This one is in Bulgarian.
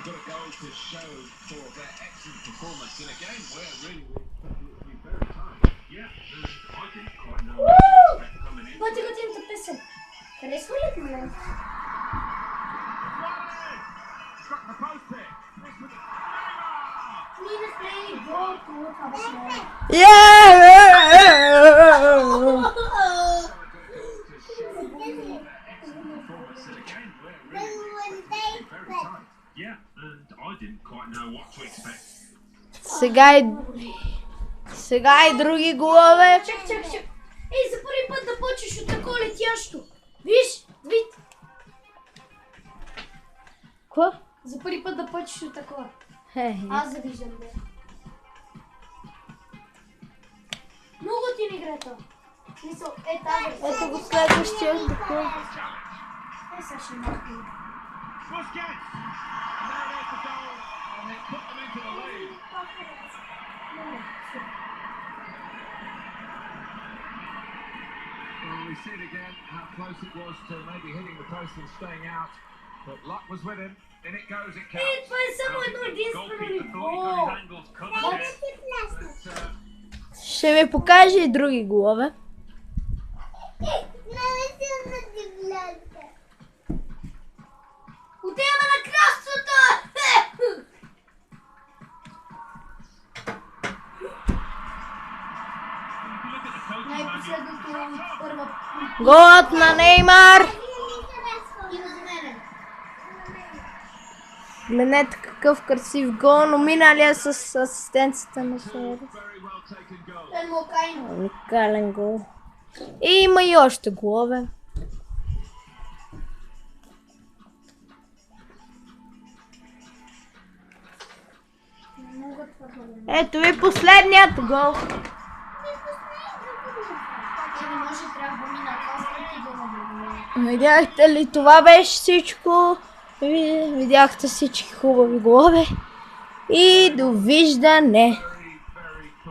Бъде готината песен. Харесва ли ме? Need a play ball to Сега и други голове. Чак. Ей, за първи път да почнеш от такова летящо. Виж, вид. Какво? За първи път да почнеш от такова. Аз завиждам, бе. Много ти не играта. Мисъл, тази. Ето го следващия. Сега ще малко. We see it again, how close it was to maybe hitting the post and staying out. But luck was with him. In it goes, it counts. Това е само едно единствено ниво. Ще ви покажа и други голове. Отиваме на кралството! Най-последното първа. Голът на Неймар. И на мене. Гледнете какъв красив гол, но миналия с асистенцията на Суарес. Той му окайно. Уникален гол. И има и още голове. Ето ви последният гол. Не може, трябва да мина каската и да набегне. Видяхте ли, това беше всичко. Видяхте всички хубави голове. И довиждане.